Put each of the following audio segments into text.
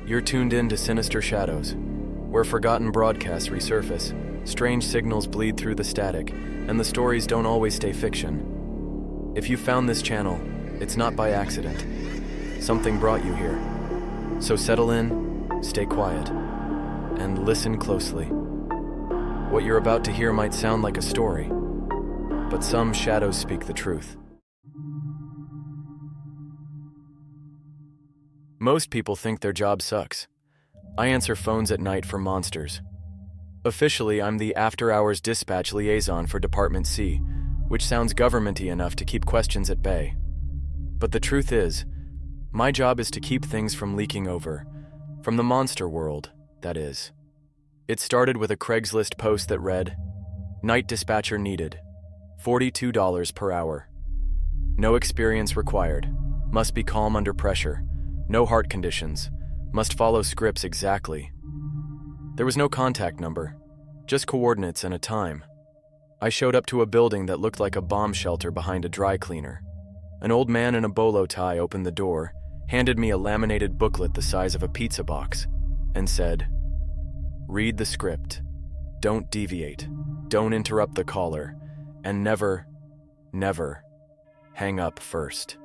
You're tuned in to Sinister Shadows, where forgotten broadcasts resurface, strange signals bleed through the static, and the stories don't always stay fiction. If you found this channel, it's not by accident. Something brought you here. So settle in, stay quiet, and listen closely. What you're about to hear might sound like a story, but some shadows speak the truth. Most people think their job sucks. I answer phones at night for monsters. Officially, I'm the after-hours dispatch liaison for Department C, which sounds governmenty enough to keep questions at bay. But the truth is, my job is to keep things from leaking over. From the monster world, that is. It started with a Craigslist post that read, "Night dispatcher needed. $42 per hour. No experience required. Must be calm under pressure. No heart conditions. Must follow scripts exactly." There was no contact number, just coordinates and a time. I showed up to a building that looked like a bomb shelter behind a dry cleaner. An old man in a bolo tie opened the door, handed me a laminated booklet the size of a pizza box, and said, "Read the script. Don't deviate. Don't interrupt the caller. And never, never hang up first."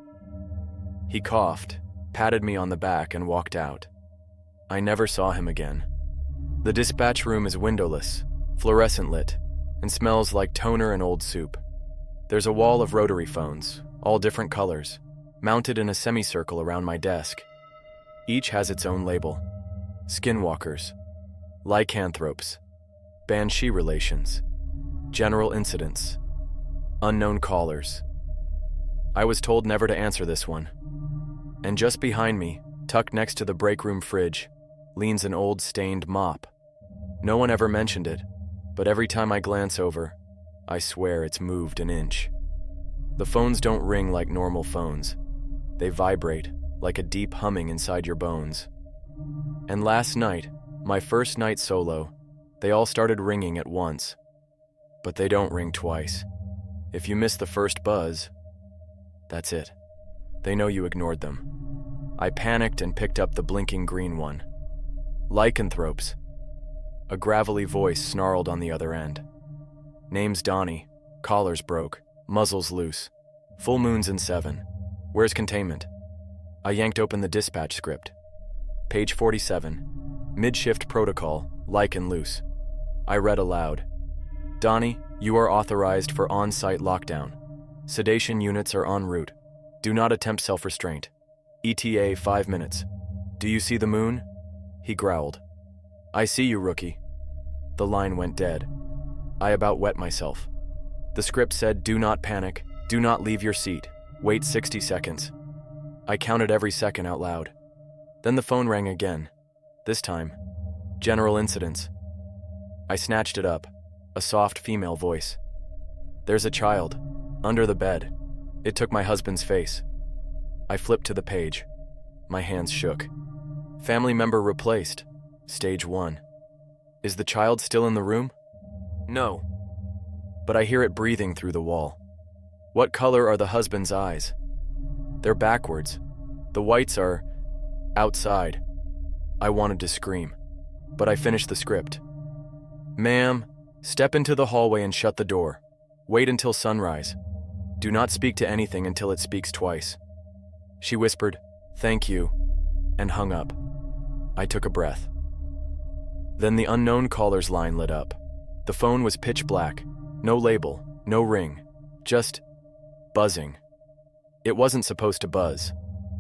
He coughed, patted me on the back, and walked out. I never saw him again. The dispatch room is windowless, fluorescent lit, and smells like toner and old soup. There's a wall of rotary phones, all different colors, mounted in a semicircle around my desk. Each has its own label: skinwalkers, lycanthropes, banshee relations, general incidents, unknown callers. I was told never to answer this one. And just behind me, tucked next to the break room fridge, leans an old stained mop. No one ever mentioned it, but every time I glance over, I swear it's moved an inch. The phones don't ring like normal phones. They vibrate like a deep humming inside your bones. And last night, my first night solo, they all started ringing at once. But they don't ring twice. If you miss the first buzz, that's it. They know you ignored them. I panicked and picked up the blinking green one. Lycanthropes. A gravelly voice snarled on the other end. "Name's Donnie. Collar's broke. Muzzle's loose. Full moon's in 7. Where's containment?" I yanked open the dispatch script. Page 47. Mid-shift protocol. Lycan loose. I read aloud. "Donnie, you are authorized for on-site lockdown. Sedation units are en route. Do not attempt self-restraint. ETA 5 minutes. Do you see the moon?" He growled. "I see you, rookie." The line went dead. I about wet myself. The script said, "Do not panic. Do not leave your seat. Wait 60 seconds. I counted every second out loud. Then the phone rang again. This time, general incidents. I snatched it up. A soft female voice. "There's a child. Under the bed. It took my husband's face." I flipped to the page. My hands shook. "Family member replaced. Stage 1. Is the child still in the room?" "No." But I hear it breathing through the wall. "What color are the husband's eyes?" "They're backwards. The whites are outside." I wanted to scream, but I finished the script. "Ma'am, step into the hallway and shut the door. Wait until sunrise. Do not speak to anything until it speaks twice." She whispered, "Thank you," and hung up. I took a breath. Then the unknown caller's line lit up. The phone was pitch black. No label, no ring, just buzzing. It wasn't supposed to buzz.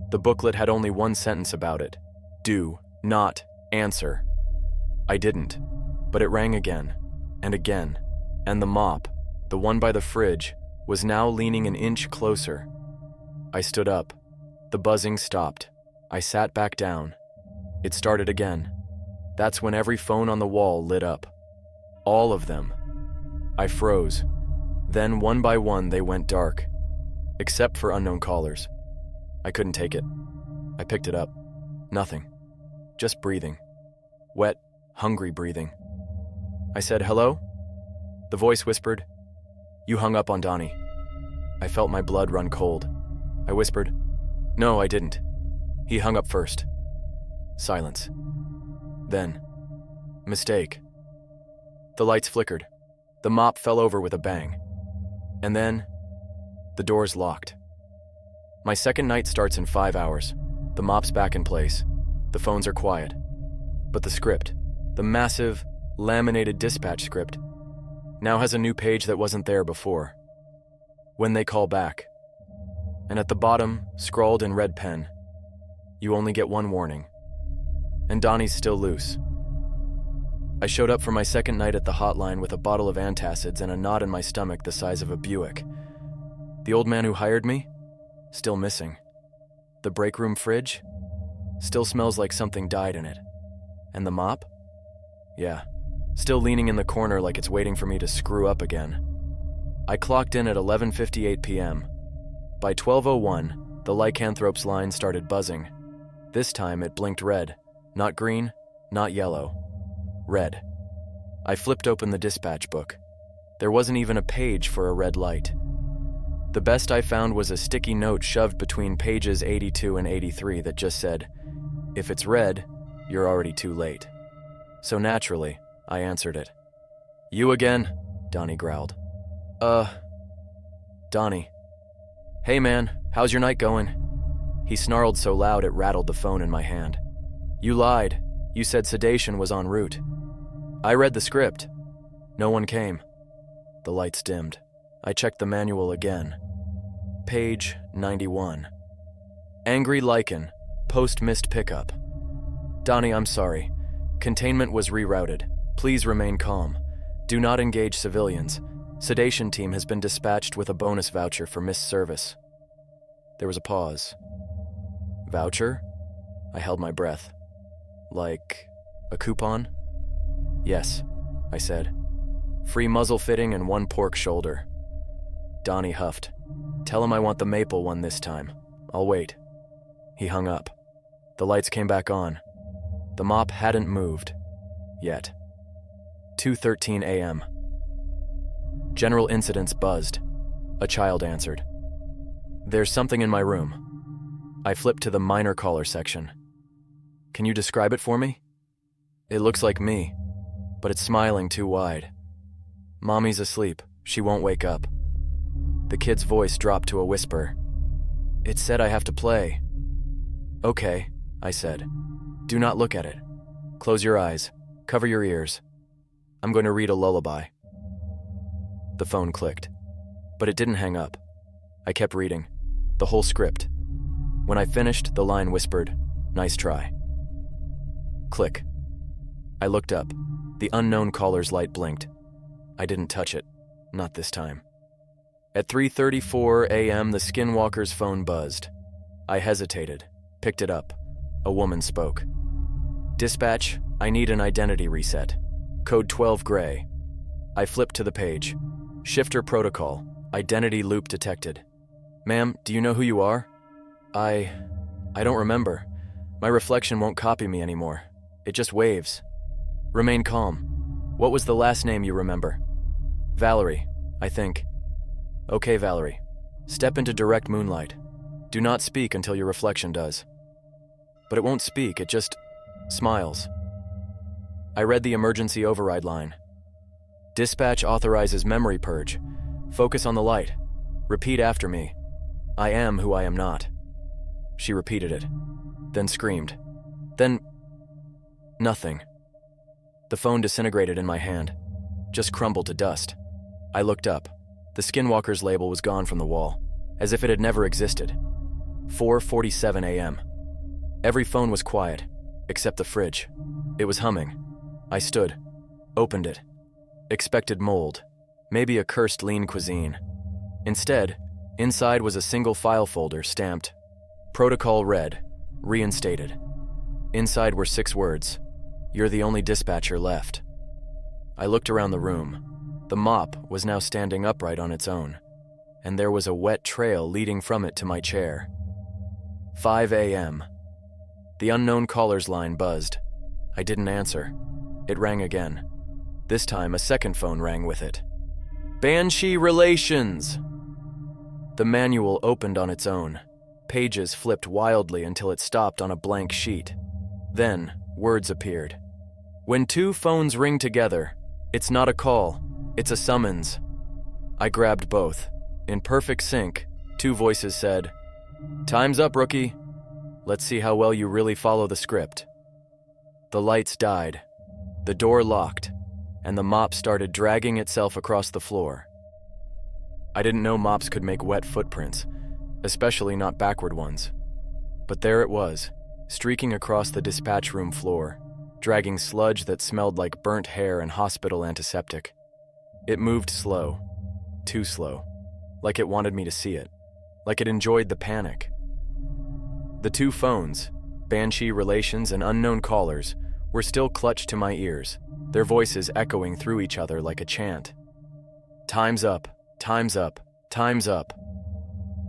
The booklet had only one sentence about it. "Do not answer." I didn't, but it rang again, and again, and the mop, the one by the fridge, was now leaning an inch closer. I stood up. The buzzing stopped. I sat back down. It started again. That's when every phone on the wall lit up. All of them. I froze. Then one by one they went dark, except for unknown callers. I couldn't take it. I picked it up. Nothing. Just breathing. Wet, hungry breathing. I said, "Hello?" The voice whispered, "You hung up on Donnie." I felt my blood run cold. I whispered, "No, I didn't. He hung up first." Silence. Then, mistake. The lights flickered. The mop fell over with a bang. And then, the doors locked. My second night starts in 5 hours. The mop's back in place. The phones are quiet. But the script, the massive, laminated dispatch script, now has a new page that wasn't there before. When they call back. And at the bottom, scrawled in red pen, you only get one warning. And Donnie's still loose. I showed up for my second night at the hotline with a bottle of antacids and a knot in my stomach the size of a Buick. The old man who hired me? Still missing. The break room fridge? Still smells like something died in it. And the mop? Yeah, still leaning in the corner like it's waiting for me to screw up again. I clocked in at 11:58 p.m. By 12:01, the lycanthrope's line started buzzing. This time it blinked red. Not green, not yellow. Red. I flipped open the dispatch book. There wasn't even a page for a red light. The best I found was a sticky note shoved between pages 82 and 83 that just said, "If it's red, you're already too late." So naturally, I answered it. "You again?" Donnie growled. Donnie. "Hey man, how's your night going?" He snarled so loud it rattled the phone in my hand. "You lied. You said sedation was en route." "I read the script. No one came." The lights dimmed. I checked the manual again. Page 91. Angry lichen, post-missed pickup. "Donnie, I'm sorry. Containment was rerouted. Please remain calm. Do not engage civilians. Sedation team has been dispatched with a bonus voucher for missed service." There was a pause. "Voucher?" I held my breath. "Like a coupon?" "Yes," I said. "Free muzzle fitting and 1 pork shoulder." Donnie huffed. "Tell him I want the maple one this time. I'll wait." He hung up. The lights came back on. The mop hadn't moved. Yet. 2:13 a.m. General incidents buzzed. A child answered. "There's something in my room." I flipped to the minor caller section. "Can you describe it for me?" "It looks like me, but it's smiling too wide. Mommy's asleep. She won't wake up." The kid's voice dropped to a whisper. "It said I have to play." "Okay," I said. "Do not look at it. Close your eyes. Cover your ears. I'm going to read a lullaby." The phone clicked, but it didn't hang up. I kept reading, the whole script. When I finished, the line whispered, "Nice try." Click. I looked up. The unknown caller's light blinked. I didn't touch it. Not this time. At 3:34 a.m., the skinwalker's phone buzzed. I hesitated, picked it up. A woman spoke. "Dispatch, I need an identity reset. Code 12 gray." I flipped to the page. Shifter protocol. Identity loop detected. "Ma'am, do you know who you are?" I don't remember. My reflection won't copy me anymore. It just waves." "Remain calm. What was the last name you remember?" "Valerie, I think." "Okay, Valerie. Step into direct moonlight. Do not speak until your reflection does." "But it won't speak, it just smiles." I read the emergency override line. "Dispatch authorizes memory purge. Focus on the light. Repeat after me. I am who I am not." She repeated it, then screamed. Then nothing. The phone disintegrated in my hand, just crumbled to dust. I looked up. The Skinwalker's label was gone from the wall, as if it had never existed. 4:47 a.m. Every phone was quiet, except the fridge. It was humming. I stood, opened it. Expected mold, maybe a cursed lean cuisine. Instead, inside was a single file folder stamped, "Protocol Red, reinstated." Inside were 6 words, "You're the only dispatcher left." I looked around the room. The mop was now standing upright on its own, and there was a wet trail leading from it to my chair. 5 a.m. The unknown caller's line buzzed. I didn't answer. It rang again. This time, a second phone rang with it. "Banshee Relations!" The manual opened on its own. Pages flipped wildly until it stopped on a blank sheet. Then, words appeared. When two phones ring together, it's not a call, it's a summons. I grabbed both. In perfect sync, two voices said, "Time's up, rookie. Let's see how well you really follow the script." The lights died, the door locked, and the mop started dragging itself across the floor. I didn't know mops could make wet footprints, especially not backward ones. But there it was, streaking across the dispatch room floor, dragging sludge that smelled like burnt hair and hospital antiseptic. It moved slow, too slow, like it wanted me to see it, like it enjoyed the panic. The two phones, Banshee Relations and unknown callers, were still clutched to my ears, their voices echoing through each other like a chant. Time's up, time's up, time's up.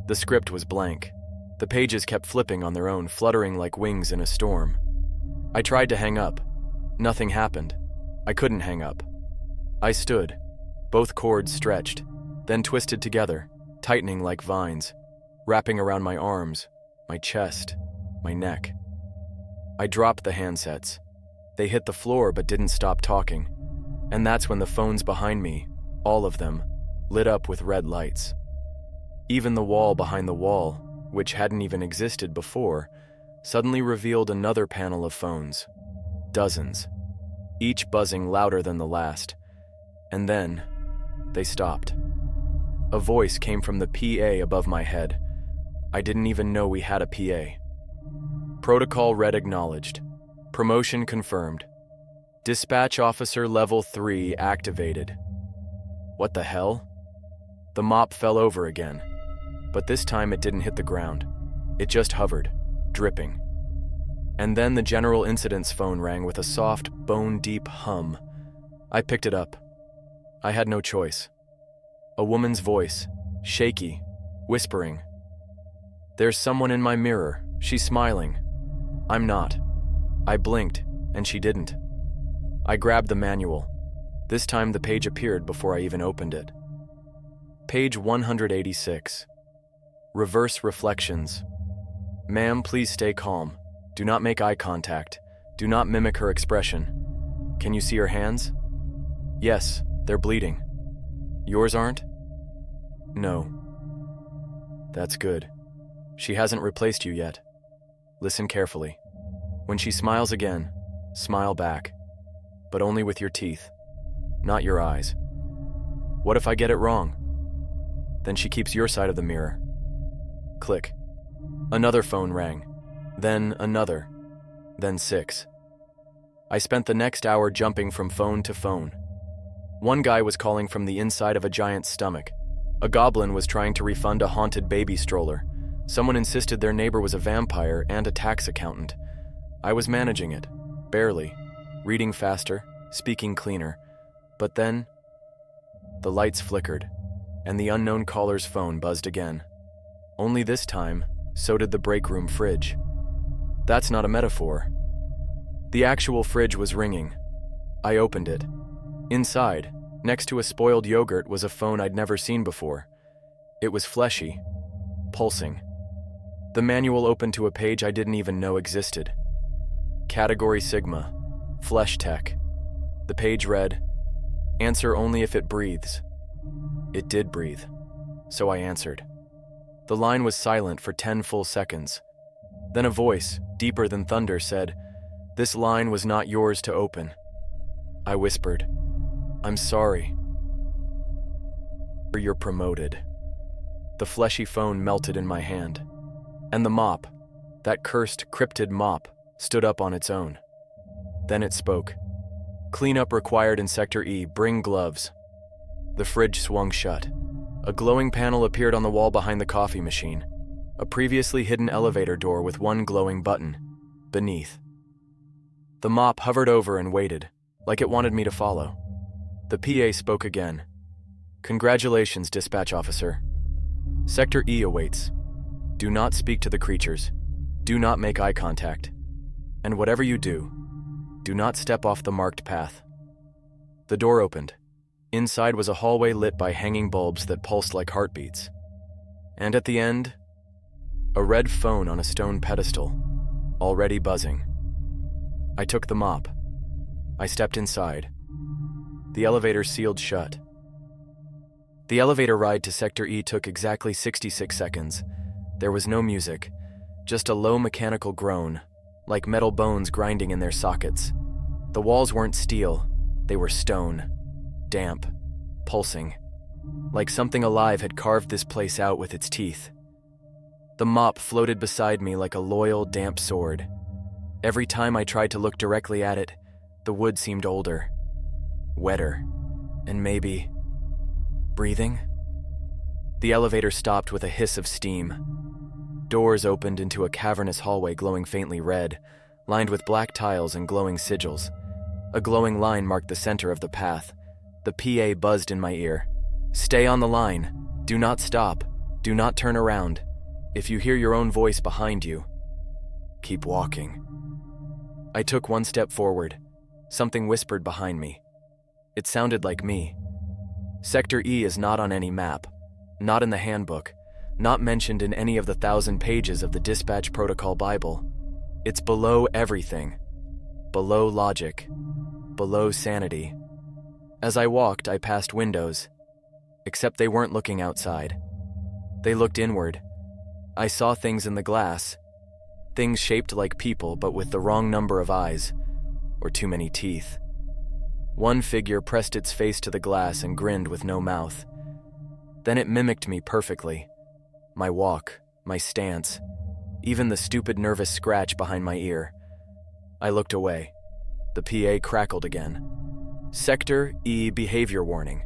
The script was blank. The pages kept flipping on their own, fluttering like wings in a storm. I tried to hang up. Nothing happened. I couldn't hang up. I stood, both cords stretched, then twisted together, tightening like vines, wrapping around my arms, my chest, my neck. I dropped the handsets. They hit the floor but didn't stop talking. And that's when the phones behind me, all of them, lit up with red lights. Even the wall behind the wall, which hadn't even existed before, suddenly revealed another panel of phones. Dozens, each buzzing louder than the last. And then, they stopped. A voice came from the PA above my head. I didn't even know we had a PA. Protocol red acknowledged. Promotion confirmed. Dispatch Officer Level 3 activated. What the hell? The mop fell over again, but this time it didn't hit the ground. It just hovered, dripping. And then the General Incidents phone rang with a soft, bone-deep hum. I picked it up. I had no choice. A woman's voice, shaky, whispering. "There's someone in my mirror. She's smiling. I'm not." I blinked, and she didn't. I grabbed the manual. This time the page appeared before I even opened it. Page 186. Reverse reflections. "Ma'am, please stay calm. Do not make eye contact. Do not mimic her expression. Can you see her hands?" "Yes, they're bleeding." "Yours aren't?" "No." "That's good. She hasn't replaced you yet. Listen carefully. When she smiles again, smile back. But only with your teeth, not your eyes. What if I get it wrong? Then she keeps your side of the mirror." Click. Another phone rang. Then another. Then 6. I spent the next hour jumping from phone to phone. One guy was calling from the inside of a giant's stomach. A goblin was trying to refund a haunted baby stroller. Someone insisted their neighbor was a vampire and a tax accountant. I was managing it, barely, reading faster, speaking cleaner. But then, the lights flickered, and the unknown caller's phone buzzed again. Only this time, so did the break room fridge. That's not a metaphor. The actual fridge was ringing. I opened it. Inside, next to a spoiled yogurt, was a phone I'd never seen before. It was fleshy, pulsing. The manual opened to a page I didn't even know existed. Category Sigma, Flesh Tech. The page read, "Answer only if it breathes." It did breathe, so I answered. The line was silent for 10 full seconds. Then a voice, deeper than thunder, said, "This line was not yours to open." I whispered, "I'm sorry." "You're promoted." The fleshy phone melted in my hand. And the mop, that cursed, cryptid mop, stood up on its own. Then it spoke. "Cleanup required in Sector E, bring gloves." The fridge swung shut. A glowing panel appeared on the wall behind the coffee machine. A previously hidden elevator door with one glowing button, beneath. The mop hovered over and waited, like it wanted me to follow. The PA spoke again. "Congratulations, dispatch officer. Sector E awaits. Do not speak to the creatures. Do not make eye contact. And whatever you do not step off the marked path." The door opened. Inside was a hallway lit by hanging bulbs that pulsed like heartbeats. And at the end, a red phone on a stone pedestal, already buzzing. I took the mop. I stepped inside. The elevator sealed shut. The elevator ride to Sector E took exactly 66 seconds. There was no music, just a low mechanical groan, like metal bones grinding in their sockets. The walls weren't steel, they were stone, damp, pulsing, like something alive had carved this place out with its teeth. The mop floated beside me like a loyal, damp sword. Every time I tried to look directly at it, the wood seemed older, wetter, and maybe breathing? The elevator stopped with a hiss of steam. Doors opened into a cavernous hallway glowing faintly red, lined with black tiles and glowing sigils. A glowing line marked the center of the path. The PA buzzed in my ear. "Stay on the line. Do not stop. Do not turn around. If you hear your own voice behind you, keep walking." I took one step forward. Something whispered behind me. It sounded like me. Sector E is not on any map, not in the handbook, not mentioned in any of the 1,000 pages of the Dispatch Protocol Bible. It's below everything. Below logic. Below sanity. As I walked, I passed windows, except they weren't looking outside. They looked inward. I saw things in the glass, things shaped like people but with the wrong number of eyes, or too many teeth. One figure pressed its face to the glass and grinned with no mouth. Then it mimicked me perfectly. My walk, my stance, even the stupid nervous scratch behind my ear. I looked away. The PA crackled again. Sector E behavior warning.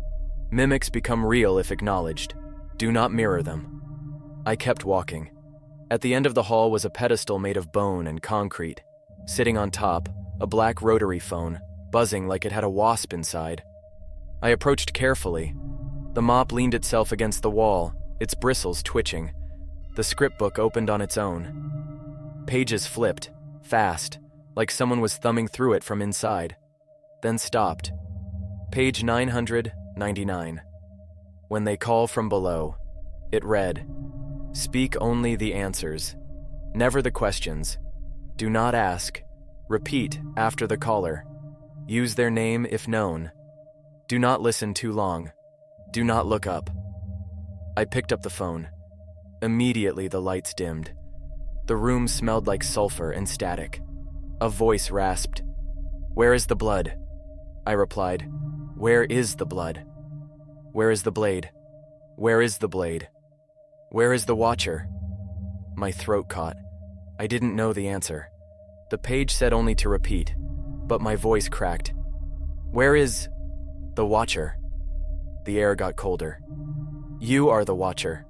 Mimics become real if acknowledged. Do not mirror them. I kept walking. At the end of the hall was a pedestal made of bone and concrete. Sitting on top, a black rotary phone, buzzing like it had a wasp inside. I approached carefully. The mop leaned itself against the wall, its bristles twitching. The script book opened on its own. Pages flipped, fast, like someone was thumbing through it from inside, then stopped. Page 999. When they call from below, it read, "Speak only the answers, never the questions. Do not ask. Repeat after the caller. Use their name if known. Do not listen too long. Do not look up." I picked up the phone. Immediately the lights dimmed. The room smelled like sulfur and static. A voice rasped, "Where is the blood?" I replied, "Where is the blood? Where is the blade? Where is the blade? Where is the watcher?" My throat caught. I didn't know the answer. The page said only to repeat, but my voice cracked. "Where is the watcher?" The air got colder. "You are the watcher."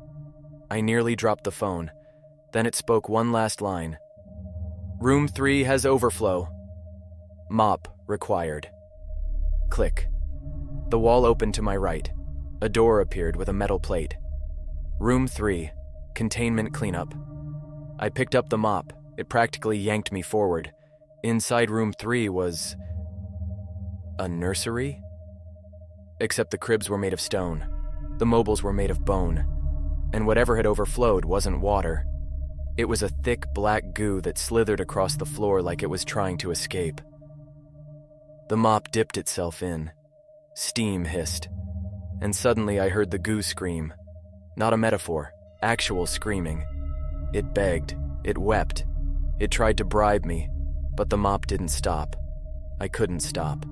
I nearly dropped the phone. Then it spoke one last line. "Room 3 has overflow. Mop required." Click. The wall opened to my right. A door appeared with a metal plate. Room 3, containment cleanup. I picked up the mop. It practically yanked me forward. Inside room 3 was a nursery? Except the cribs were made of stone. The mobiles were made of bone. And whatever had overflowed wasn't water. It was a thick black goo that slithered across the floor like it was trying to escape. The mop dipped itself in. Steam hissed. And suddenly I heard the goo scream. Not a metaphor, actual screaming. It begged. It wept. It tried to bribe me, but the mop didn't stop. I couldn't stop.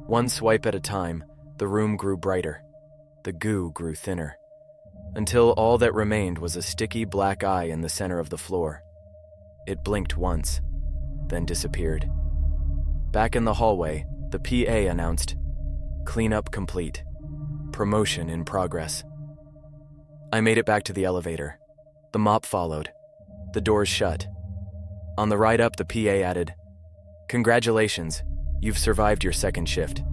One swipe at a time, the room grew brighter. The goo grew thinner, until all that remained was a sticky black eye in the center of the floor. It blinked once, then disappeared. Back in the hallway, the PA announced, "Cleanup complete. Promotion in progress." I made it back to the elevator. The mop followed. The doors shut. On the ride up, the PA added, "Congratulations, you've survived your second shift.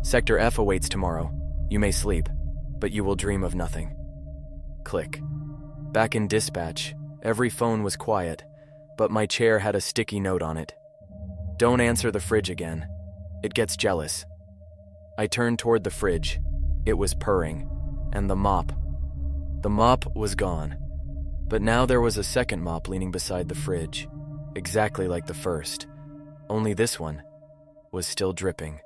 Sector F awaits tomorrow. You may sleep, but you will dream of nothing." Click. Back in dispatch, every phone was quiet, but my chair had a sticky note on it. "Don't answer the fridge again. It gets jealous." I turned toward the fridge. It was purring, and the mop. The mop was gone, but now there was a second mop leaning beside the fridge, exactly like the first. only this one was still dripping.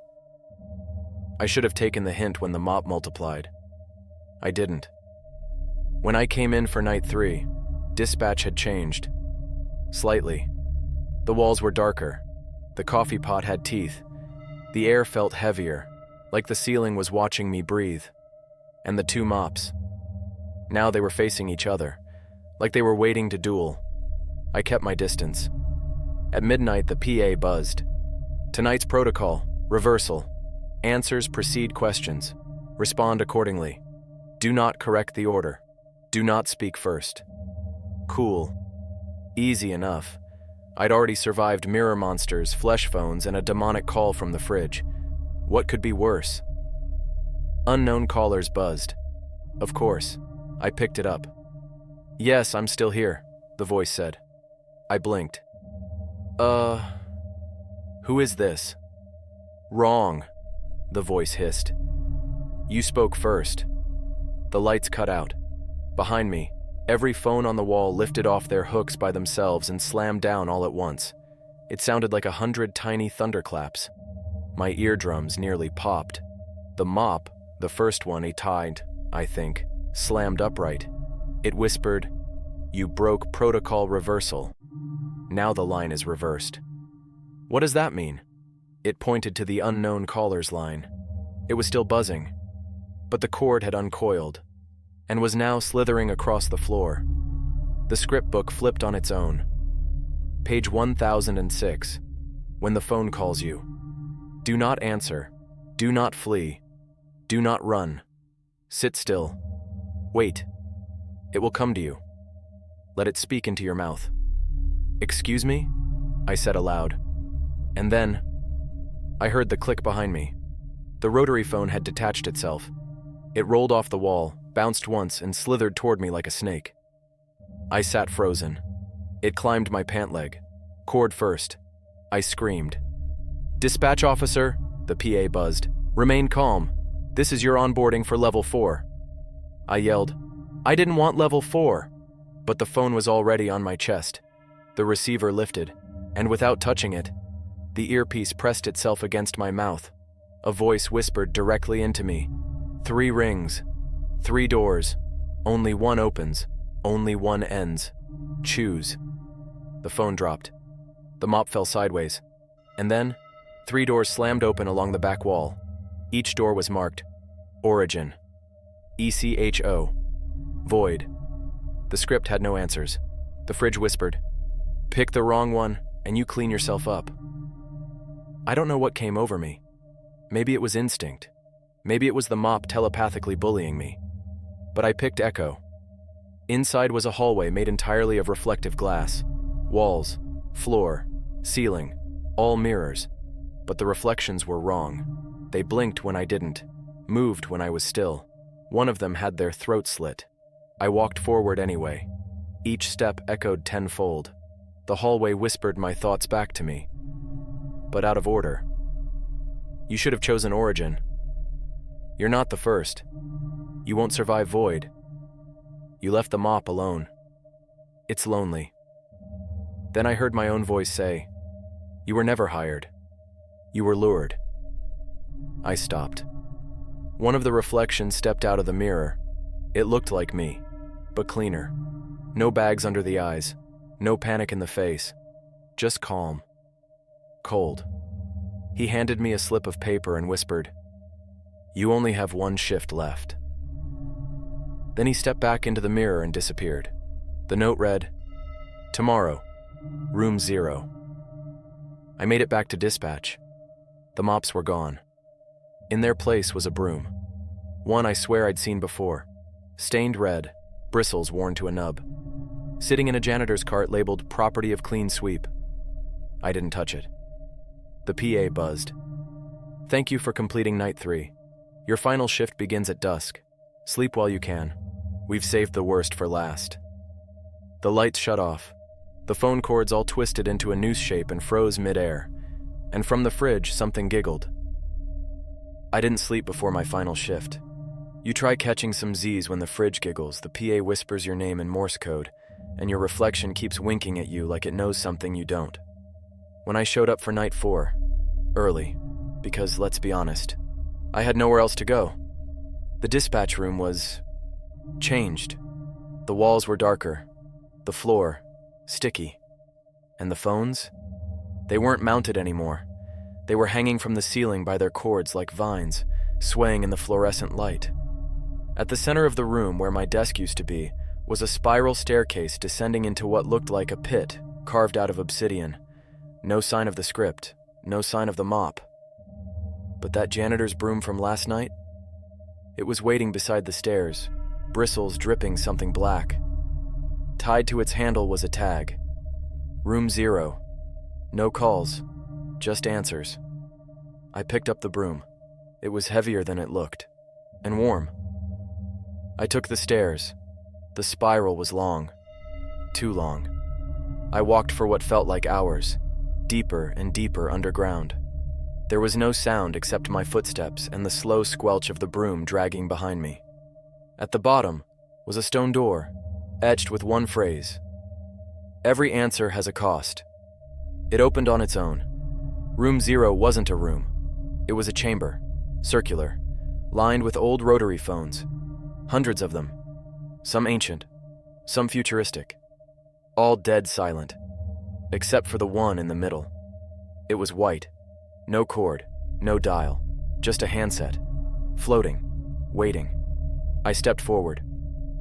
I should have taken the hint when the mop multiplied. I didn't. When I came in for night 3, dispatch had changed. Slightly. The walls were darker. The coffee pot had teeth. The air felt heavier, like the ceiling was watching me breathe. And the two mops. Now they were facing each other, like they were waiting to duel. I kept my distance. At midnight, the PA buzzed. Tonight's protocol, reversal. Answers precede questions. Respond accordingly. Do not correct the order. Do not speak first. Cool. Easy enough. I'd already survived mirror monsters, flesh phones, and a demonic call from the fridge. What could be worse? Unknown callers buzzed. Of course. I picked it up. Yes, I'm still here, the voice said. I blinked. Who is this? Wrong, the voice hissed. You spoke first. The lights cut out. Behind me, every phone on the wall lifted off their hooks by themselves and slammed down all at once. It sounded like 100 tiny thunderclaps. My eardrums nearly popped. The mop, the first one he tied, I think, slammed upright. It whispered, "You broke protocol reversal." Now the line is reversed. What does that mean? It pointed to the unknown caller's line. It was still buzzing, but the cord had uncoiled and was now slithering across the floor. The script book flipped on its own. Page 1006. When the phone calls you. Do not answer. Do not flee. Do not run. Sit still. Wait. It will come to you. Let it speak into your mouth. Excuse me? I said aloud. And then, I heard the click behind me. The rotary phone had detached itself. It rolled off the wall, bounced once, and slithered toward me like a snake. I sat frozen. It climbed my pant leg. Cord first. I screamed. Dispatch officer, the PA buzzed. Remain calm. This is your onboarding for level 4. I yelled. I didn't want level 4. But the phone was already on my chest. The receiver lifted, and without touching it, the earpiece pressed itself against my mouth. A voice whispered directly into me. 3 rings. 3 doors. Only one opens. Only one ends. Choose. The phone dropped. The mop fell sideways. And then, 3 doors slammed open along the back wall. Each door was marked Origin. ECHO. Void. The script had no answers. The fridge whispered, pick the wrong one, and you clean yourself up. I don't know what came over me. Maybe it was instinct. Maybe it was the mop telepathically bullying me. But I picked Echo. Inside was a hallway made entirely of reflective glass. Walls, floor, ceiling, all mirrors. But the reflections were wrong. They blinked when I didn't, moved when I was still. One of them had their throat slit. I walked forward anyway. Each step echoed tenfold. The hallway whispered my thoughts back to me. But out of order. You should have chosen Origin. You're not the first. You won't survive Void. You left the mop alone. It's lonely. Then I heard my own voice say, you were never hired. You were lured. I stopped. One of the reflections stepped out of the mirror. It looked like me, but cleaner. No bags under the eyes. No panic in the face. Just calm. Cold. He handed me a slip of paper and whispered, you only have 1 shift left. Then he stepped back into the mirror and disappeared. The note read, tomorrow, room 0. I made it back to dispatch. The mops were gone. In their place was a broom. One I swear I'd seen before. Stained red, bristles worn to a nub. Sitting in a janitor's cart labeled property of clean sweep. I didn't touch it. The PA buzzed. Thank you for completing night 3. Your final shift begins at dusk. Sleep while you can. We've saved the worst for last. The lights shut off. The phone cords all twisted into a noose shape and froze mid-air. And from the fridge, something giggled. I didn't sleep before my final shift. You try catching some Z's when the fridge giggles, the PA whispers your name in Morse code, and your reflection keeps winking at you like it knows something you don't. When I showed up for night 4, early, because let's be honest, I had nowhere else to go. The dispatch room was changed. The walls were darker, the floor sticky, and the phones? They weren't mounted anymore. They were hanging from the ceiling by their cords like vines, swaying in the fluorescent light. At the center of the room where my desk used to be was a spiral staircase descending into what looked like a pit carved out of obsidian. No sign of the script, no sign of the mop. But that janitor's broom from last night? It was waiting beside the stairs, bristles dripping something black. Tied to its handle was a tag. Room 0. No calls, just answers. I picked up the broom. It was heavier than it looked, and warm. I took the stairs. The spiral was long. Too long. I walked for what felt like hours, deeper and deeper underground. There was no sound except my footsteps and the slow squelch of the broom dragging behind me. At the bottom was a stone door, etched with one phrase: "Every answer has a cost." It opened on its own. Room 0 wasn't a room. It was a chamber, circular, lined with old rotary phones. Hundreds of them. Some ancient, some futuristic. All dead silent, except for the one in the middle. It was white. No cord, no dial, just a handset, floating, waiting. I stepped forward.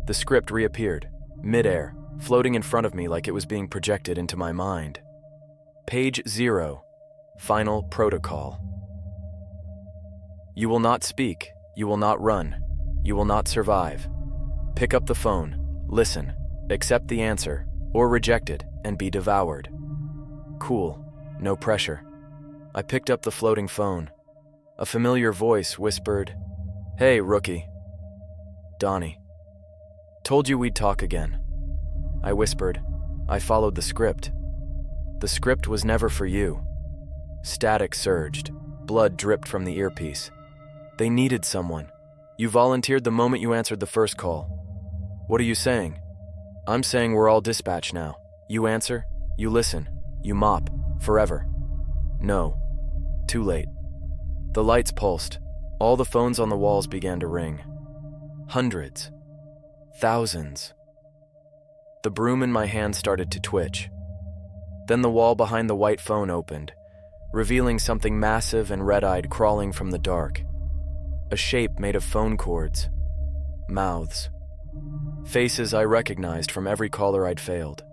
The script reappeared, mid-air, floating in front of me like it was being projected into my mind. Page 0, Final Protocol. You will not speak, you will not run, you will not survive. Pick up the phone, listen, accept the answer, or reject it and be devoured. Cool, no pressure. I picked up the floating phone. A familiar voice whispered, "Hey, rookie." Donnie. "Told you we'd talk again." I whispered. I followed the script. The script was never for you. Static surged. Blood dripped from the earpiece. They needed someone. You volunteered the moment you answered the first call. What are you saying? I'm saying we're all dispatched now. You answer, you listen, you mop, forever. No. Too late. The lights pulsed. All the phones on the walls began to ring. Hundreds. Thousands. The broom in my hand started to twitch. Then the wall behind the white phone opened, revealing something massive and red-eyed crawling from the dark. A shape made of phone cords. Mouths. Faces I recognized from every caller I'd failed.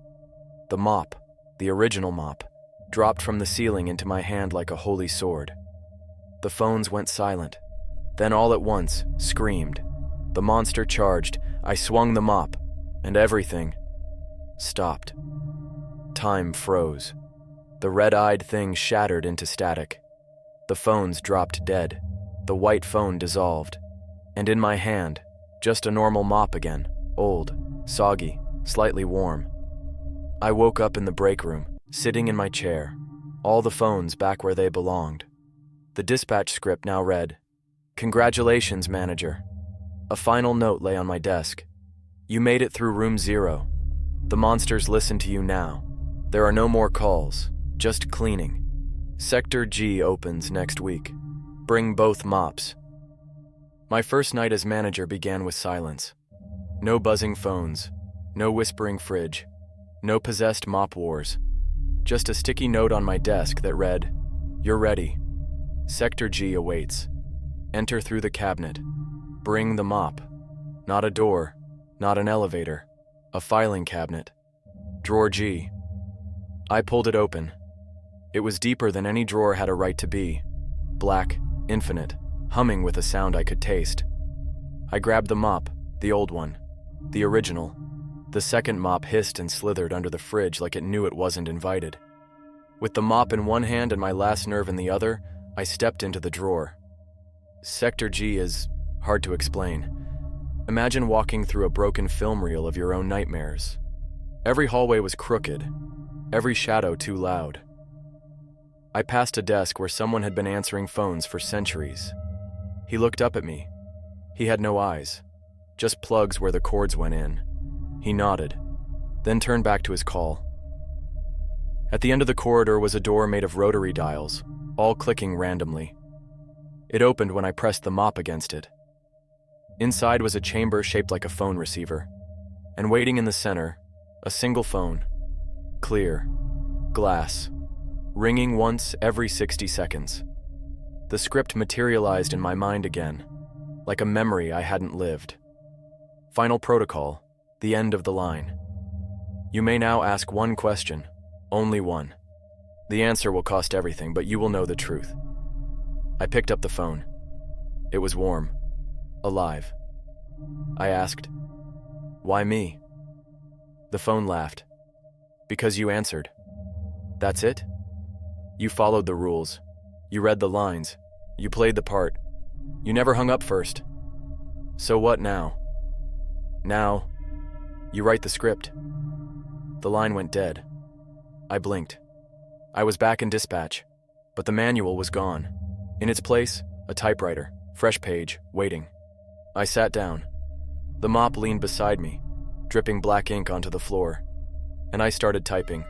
The mop, the original mop, dropped from the ceiling into my hand like a holy sword. The phones went silent. Then all at once, screamed. The monster charged. I swung the mop, and everything stopped. Time froze. The red-eyed thing shattered into static. The phones dropped dead. The white phone dissolved. And in my hand, just a normal mop again, old, soggy, slightly warm. I woke up in the break room, sitting in my chair, all the phones back where they belonged. The dispatch script now read, "Congratulations, manager." A final note lay on my desk. "You made it through room 0. The monsters listen to you now. There are no more calls, just cleaning. Sector G opens next week. Bring both mops." My first night as manager began with silence. No buzzing phones, no whispering fridge, no possessed mop wars. Just a sticky note on my desk that read, "You're ready. Sector G awaits. Enter through the cabinet. Bring the mop." Not a door, not an elevator, a filing cabinet. Drawer G. I pulled it open. It was deeper than any drawer had a right to be. Black, infinite, humming with a sound I could taste. I grabbed the mop, the old one, the original. The second mop hissed and slithered under the fridge like it knew it wasn't invited. With the mop in one hand and my last nerve in the other, I stepped into the drawer. Sector G is hard to explain. Imagine walking through a broken film reel of your own nightmares. Every hallway was crooked, every shadow too loud. I passed a desk where someone had been answering phones for centuries. He looked up at me. He had no eyes, just plugs where the cords went in. He nodded, then turned back to his call. At the end of the corridor was a door made of rotary dials, all clicking randomly. It opened when I pressed the mop against it. Inside was a chamber shaped like a phone receiver, and waiting in the center, a single phone. Clear. Glass. Ringing once every 60 seconds. The script materialized in my mind again, like a memory I hadn't lived. Final protocol, the end of the line. You may now ask one question, only one. The answer will cost everything, but you will know the truth. I picked up the phone. It was warm, alive. I asked, "Why me?" The phone laughed. "Because you answered. That's it? You followed the rules. You read the lines. You played the part. You never hung up first. So what now? Now, you write the script." The line went dead. I blinked. I was back in dispatch, but the manual was gone. In its place, a typewriter, fresh page, waiting. I sat down. The mop leaned beside me, dripping black ink onto the floor, and I started typing.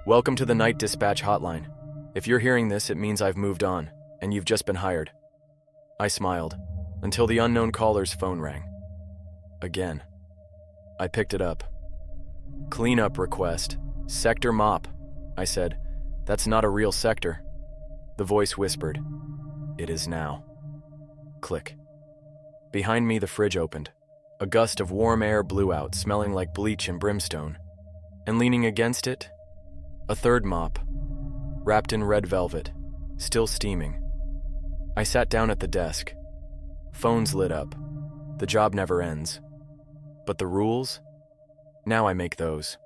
"Welcome to the night dispatch hotline. If you're hearing this, it means I've moved on, and you've just been hired." I smiled, until the unknown caller's phone rang. Again. I picked it up. "Cleanup request. Sector mop," I said. "That's not a real sector." The voice whispered, "It is now." Click. Behind me, the fridge opened. A gust of warm air blew out, smelling like bleach and brimstone. And leaning against it, a third mop, wrapped in red velvet, still steaming. I sat down at the desk. Phones lit up. The job never ends. But the rules? Now I make those.